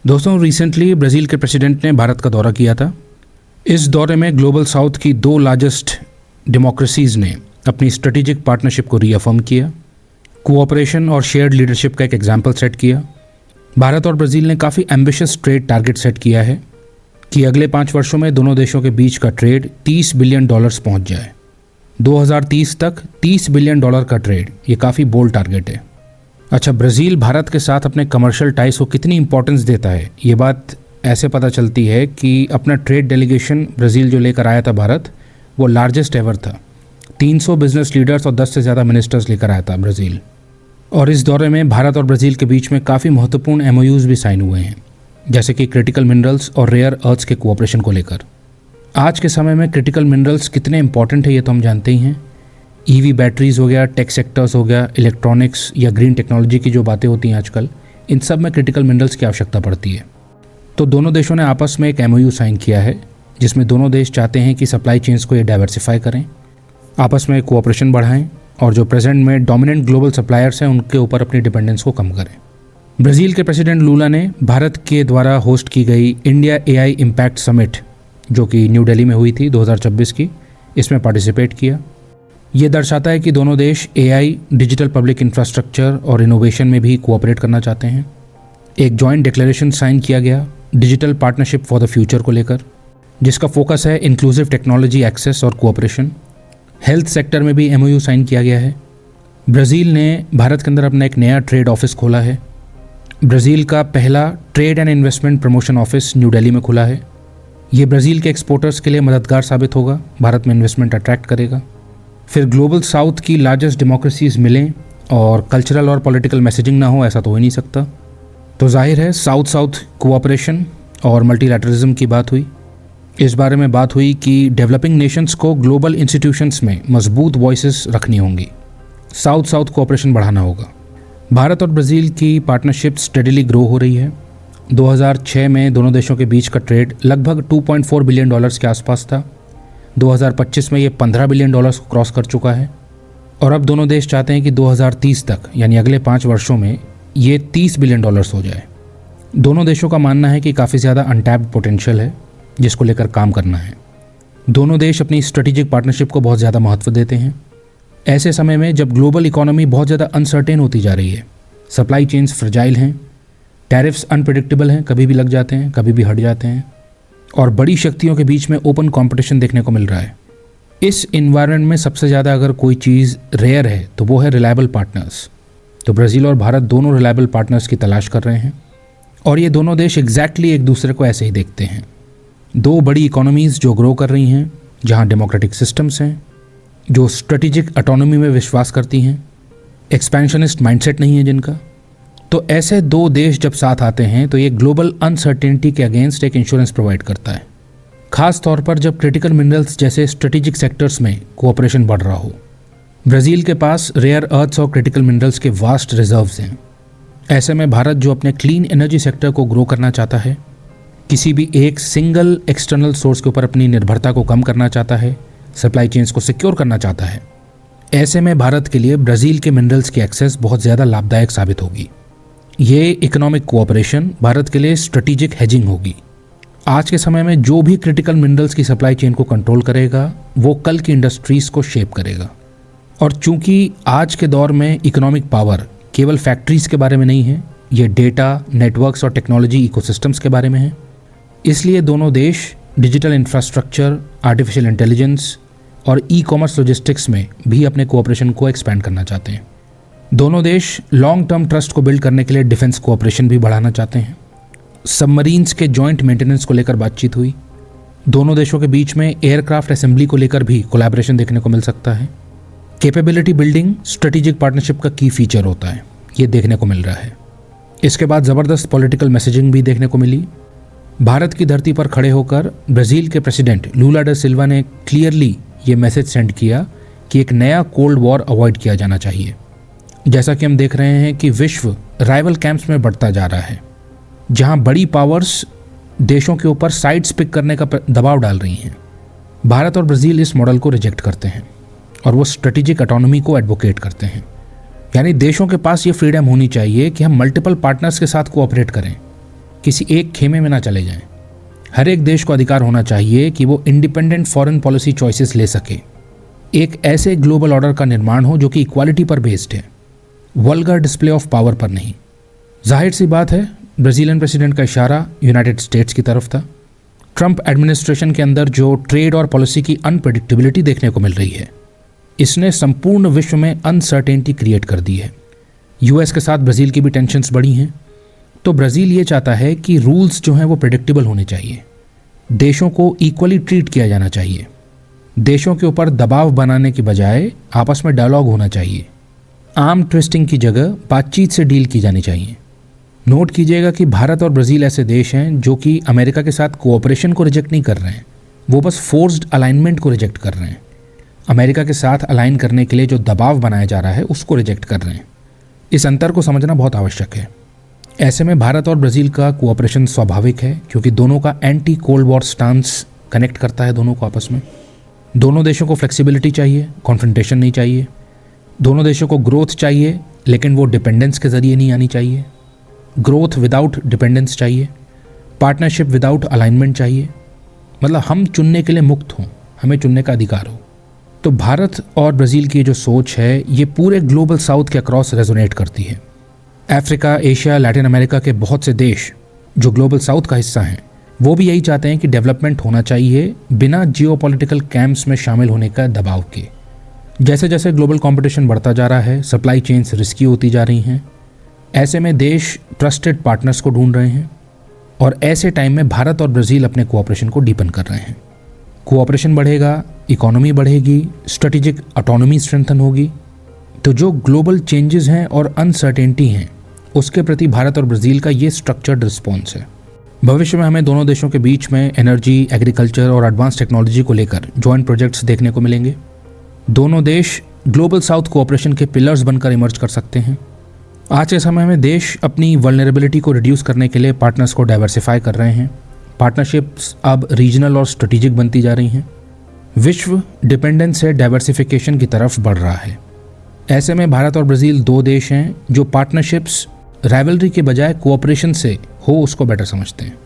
दोस्तों, recently Brazil के president ने भारत का दौरा किया था। इस दौरे में ग्लोबल साउथ की दो लार्जेस्ट डेमोक्रेसीज़ ने अपनी स्ट्रेटेजिक पार्टनरशिप को रीअफर्म किया, कोऑपरेशन और शेयर्ड लीडरशिप का एक एग्जाम्पल सेट किया। भारत और ब्राज़ील ने काफ़ी एम्बिशियस ट्रेड टारगेट सेट किया है कि अगले 5 वर्षों में दोनों देशों के बीच का ट्रेड $30 बिलियन पहुंच जाए। 2030 तक $30 बिलियन का ट्रेड, ये काफ़ी बोल्ड टारगेट है। अच्छा, ब्राज़ील भारत के साथ अपने कमर्शियल टाइज को कितनी इंपॉर्टेंस देता है, ये बात ऐसे पता चलती है कि अपना ट्रेड डेलीगेशन ब्राज़ील जो लेकर आया था भारत, वो लार्जेस्ट एवर था। 300 बिजनेस लीडर्स और 10 से ज़्यादा मिनिस्टर्स लेकर आया था ब्राज़ील। और इस दौरे में भारत और ब्राज़ील के बीच में काफ़ी महत्वपूर्ण MOUs भी साइन हुए हैं, जैसे कि क्रिटिकल मिनरल्स और रेयर अर्थ्स के कोऑपरेशन को लेकर। आज के समय में क्रिटिकल मिनरल्स कितने इंपॉर्टेंट है ये तो हम जानते ही हैं। EV बैटरीज़ हो गया, टेक सेक्टर्स हो गया, इलेक्ट्रॉनिक्स या ग्रीन टेक्नोलॉजी की जो बातें होती हैं आजकल, इन सब में क्रिटिकल मिनरल्स की आवश्यकता पड़ती है। तो दोनों देशों ने आपस में एक MOU साइन किया है, जिसमें दोनों देश चाहते हैं कि सप्लाई चेन्स को ये डाइवर्सिफाई करें, आपस में कोऑपरेशन बढ़ाएं और जो प्रेजेंट में डोमिनेंट ग्लोबल सप्लायर्स हैं उनके ऊपर अपनी डिपेंडेंस को कम करें। ब्राज़ील के प्रेसिडेंट लूला ने भारत के द्वारा होस्ट की गई इंडिया AI इम्पैक्ट समिट, जो कि न्यू दिल्ली में हुई थी 2026 की, इसमें पार्टिसिपेट किया। ये दर्शाता है कि दोनों देश AI, डिजिटल पब्लिक इंफ्रास्ट्रक्चर और इनोवेशन में भी कोऑपरेट करना चाहते हैं। एक जॉइंट डिक्लेरेशन साइन किया गया digital partnership for the future को लेकर, जिसका फोकस है इंक्लूसिव टेक्नोलॉजी एक्सेस और कोऑपरेशन। हेल्थ सेक्टर में भी MOU साइन किया गया है। ब्राज़ील ने भारत के अंदर अपना एक नया ट्रेड ऑफिस खोला है। ब्राज़ील का पहला trade and investment promotion office new Delhi में खुला है। ये ब्राज़ील के एक्सपोर्टर्स के लिए मददगार साबित होगा, भारत में इन्वेस्टमेंट अट्रैक्ट करेगा। फिर ग्लोबल साउथ की लार्जेस्ट डेमोक्रेसीज़ मिलें और कल्चरल और पॉलिटिकल मैसेजिंग ना हो, ऐसा तो हो ही नहीं सकता। तो जाहिर है साउथ साउथ कोऑपरेशन और मल्टीलैटरलिज्म की बात हुई। इस बारे में बात हुई कि डेवलपिंग नेशंस को ग्लोबल इंस्टीट्यूशंस में मजबूत वॉइसेस रखनी होंगी, साउथ साउथ कोऑपरेशन बढ़ाना होगा। भारत और ब्राज़ील की पार्टनरशिप स्टेडीली ग्रो हो रही है। 2006 में दोनों देशों के बीच का ट्रेड लगभग $2.4 बिलियन के आसपास था। 2025 में ये $15 बिलियन को क्रॉस कर चुका है और अब दोनों देश चाहते हैं कि 2030 तक, यानी अगले 5 वर्षों में, ये $30 बिलियन हो जाए। दोनों देशों का मानना है कि काफ़ी ज़्यादा अनटैप्ड पोटेंशियल है जिसको लेकर काम करना है। दोनों देश अपनी स्ट्रेटेजिक पार्टनरशिप को बहुत ज़्यादा महत्व देते हैं। ऐसे समय में जब ग्लोबल इकोनॉमी बहुत ज़्यादा अनसर्टेन होती जा रही है, सप्लाई चेन्स फ्रजाइल हैं, टैरिफ्स अनप्रेडिक्टेबल हैं, कभी भी लग जाते हैं, कभी भी हट जाते हैं, और बड़ी शक्तियों के बीच में ओपन कंपटीशन देखने को मिल रहा है। इस इन्वायरमेंट में सबसे ज़्यादा अगर कोई चीज़ रेयर है तो वो है रिलायबल पार्टनर्स। तो ब्राज़ील और भारत दोनों रिलायबल पार्टनर्स की तलाश कर रहे हैं और ये दोनों देश एग्जैक्टली एक दूसरे को ऐसे ही देखते हैं। दो बड़ी इकोनॉमीज़ जो ग्रो कर रही हैं, जहाँ डेमोक्रेटिक सिस्टम्स हैं, जो स्ट्रेटेजिक ऑटोनॉमी में विश्वास करती हैं, एक्सपेंशनिस्ट माइंडसेट नहीं है जिनका। तो ऐसे दो देश जब साथ आते हैं तो ये ग्लोबल अनसर्टेनिटी के अगेंस्ट एक इंश्योरेंस प्रोवाइड करता है, खास तौर पर जब क्रिटिकल मिनरल्स जैसे स्ट्रेटेजिक सेक्टर्स में कोऑपरेशन बढ़ रहा हो। ब्राज़ील के पास रेयर अर्थ्स और क्रिटिकल मिनरल्स के वास्ट रिजर्व्स हैं। ऐसे में भारत जो अपने क्लीन एनर्जी सेक्टर को ग्रो करना चाहता है, किसी भी एक सिंगल एक्सटर्नल सोर्स के ऊपर अपनी निर्भरता को कम करना चाहता है, सप्लाई चेन्स को सिक्योर करना चाहता है, ऐसे में भारत के लिए ब्राज़ील के मिनरल्स की एक्सेस बहुत ज़्यादा लाभदायक साबित होगी। ये इकोनॉमिक कोऑपरेशन भारत के लिए स्ट्रेटेजिक हेजिंग होगी। आज के समय में जो भी क्रिटिकल मिनरल्स की सप्लाई चेन को कंट्रोल करेगा, वो कल की इंडस्ट्रीज़ को शेप करेगा। और चूंकि आज के दौर में इकोनॉमिक पावर केवल फैक्ट्रीज़ के बारे में नहीं है, ये डेटा, नेटवर्क्स और टेक्नोलॉजी इकोसिस्टम्स के बारे में है। इसलिए दोनों देश डिजिटल इंफ्रास्ट्रक्चर, आर्टिफिशियल इंटेलिजेंस और ई-कॉमर्स लॉजिस्टिक्स में भी अपने कोऑपरेशन को एक्सपैंड करना चाहते हैं। दोनों देश लॉन्ग टर्म ट्रस्ट को बिल्ड करने के लिए डिफेंस कोऑपरेशन भी बढ़ाना चाहते हैं। सबमरीन्स के जॉइंट मेंटेनेंस को लेकर बातचीत हुई। दोनों देशों के बीच में एयरक्राफ्ट असेंबली को लेकर भी कोलैबोरेशन देखने को मिल सकता है। कैपेबिलिटी बिल्डिंग स्ट्रेटेजिक पार्टनरशिप का की फीचर होता है, ये देखने को मिल रहा है। इसके बाद ज़बरदस्त पॉलिटिकल मैसेजिंग भी देखने को मिली। भारत की धरती पर खड़े होकर ब्राज़ील के प्रेसिडेंट लूला डा सिल्वा ने क्लियरली ये मैसेज सेंड किया कि एक नया कोल्ड वॉर अवॉइड किया जाना चाहिए। जैसा कि हम देख रहे हैं कि विश्व राइवल कैंप्स में बढ़ता जा रहा है, जहां बड़ी पावर्स देशों के ऊपर साइड्स पिक करने का दबाव डाल रही हैं। भारत और ब्राज़ील इस मॉडल को रिजेक्ट करते हैं और वो स्ट्रेटेजिक ऑटोनॉमी को एडवोकेट करते हैं। यानी देशों के पास ये फ्रीडम होनी चाहिए कि हम मल्टीपल पार्टनर्स के साथ कोऑपरेट करें। किसी एक खेमे में ना चले जाएं। हर एक देश को अधिकार होना चाहिए कि वो इंडिपेंडेंट फॉरेन पॉलिसी चॉइसेस ले सके। एक ऐसे ग्लोबल ऑर्डर का निर्माण हो जो कि इक्वालिटी पर बेस्ड है, वल्गर डिस्प्ले ऑफ पावर पर नहीं। जाहिर सी बात है, ब्राज़ीलियन प्रेसिडेंट का इशारा यूनाइटेड स्टेट्स की तरफ था। ट्रंप एडमिनिस्ट्रेशन के अंदर जो ट्रेड और पॉलिसी की अनप्रेडिक्टेबिलिटी देखने को मिल रही है, इसने संपूर्ण विश्व में अनसर्टेनिटी क्रिएट कर दी है। यूएस के साथ ब्राज़ील की भी टेंशन्स बढ़ी हैं। तो ब्राज़ील ये चाहता है कि रूल्स जो हैं वो प्रेडिक्टेबल होने चाहिए, देशों को इक्वली ट्रीट किया जाना चाहिए, देशों के ऊपर दबाव बनाने की बजाय आपस में डायलॉग होना चाहिए, आर्म ट्विस्टिंग की जगह बातचीत से डील की जानी चाहिए। नोट कीजिएगा कि भारत और ब्राज़ील ऐसे देश हैं जो कि अमेरिका के साथ कोऑपरेशन को रिजेक्ट नहीं कर रहे हैं, वो बस फोर्स्ड अलाइनमेंट को रिजेक्ट कर रहे हैं। अमेरिका के साथ अलाइन करने के लिए जो दबाव बनाया जा रहा है उसको रिजेक्ट कर रहे हैं। इस अंतर को समझना बहुत आवश्यक है। ऐसे में भारत और ब्राज़ील का कोऑपरेशन स्वाभाविक है, क्योंकि दोनों का anti cold war stance connect करता है दोनों को आपस में। दोनों देशों को फ्लेक्सिबिलिटी चाहिए, कॉन्फ्रंटेशन नहीं चाहिए। दोनों देशों को ग्रोथ चाहिए, लेकिन वो डिपेंडेंस के ज़रिए नहीं आनी चाहिए। ग्रोथ विदाउट डिपेंडेंस चाहिए, पार्टनरशिप विदाउट अलाइनमेंट चाहिए। मतलब हम चुनने के लिए मुक्त हों, हमें चुनने का अधिकार हो। तो भारत और ब्राज़ील की जो सोच है ये पूरे ग्लोबल साउथ के अक्रॉस रेजोनेट करती है। अफ्रीका, एशिया, लैटिन अमेरिका के बहुत से देश जो ग्लोबल साउथ का हिस्सा हैं, वो भी यही चाहते हैं कि डेवलपमेंट होना चाहिए बिना जियोपॉलिटिकल कैंप्स में शामिल होने का दबाव के। जैसे जैसे ग्लोबल कंपटीशन बढ़ता जा रहा है, सप्लाई चेन्स रिस्की होती जा रही हैं। ऐसे में देश ट्रस्टेड पार्टनर्स को ढूंढ रहे हैं और ऐसे टाइम में भारत और ब्राज़ील अपने कोऑपरेशन को डीपन कर रहे हैं। कोऑपरेशन बढ़ेगा, इकोनॉमी बढ़ेगी, स्ट्रेटेजिक ऑटोनॉमी स्ट्रेंथन होगी। तो जो ग्लोबल चेंजेस हैं और अनसर्टेनिटी हैं, उसके प्रति भारत और ब्राज़ील का ये स्ट्रक्चर्ड रिस्पॉन्स है। भविष्य में हमें दोनों देशों के बीच में एनर्जी, एग्रीकल्चर और एडवांस टेक्नोलॉजी को लेकर जॉइंट प्रोजेक्ट्स देखने को मिलेंगे। दोनों देश ग्लोबल साउथ कोऑपरेशन के पिलर्स बनकर इमर्ज कर सकते हैं। आज के समय में देश अपनी वल्नरेबिलिटी को रिड्यूस करने के लिए पार्टनर्स को डाइवर्सिफाई कर रहे हैं। पार्टनरशिप्स अब रीजनल और स्ट्रेटेजिक बनती जा रही हैं। विश्व डिपेंडेंस से डाइवर्सिफिकेशन की तरफ बढ़ रहा है। ऐसे में भारत और ब्राज़ील दो देश हैं जो पार्टनरशिप्स राइवलरी के बजाय कोऑपरेशन से हो उसको बेटर समझते हैं।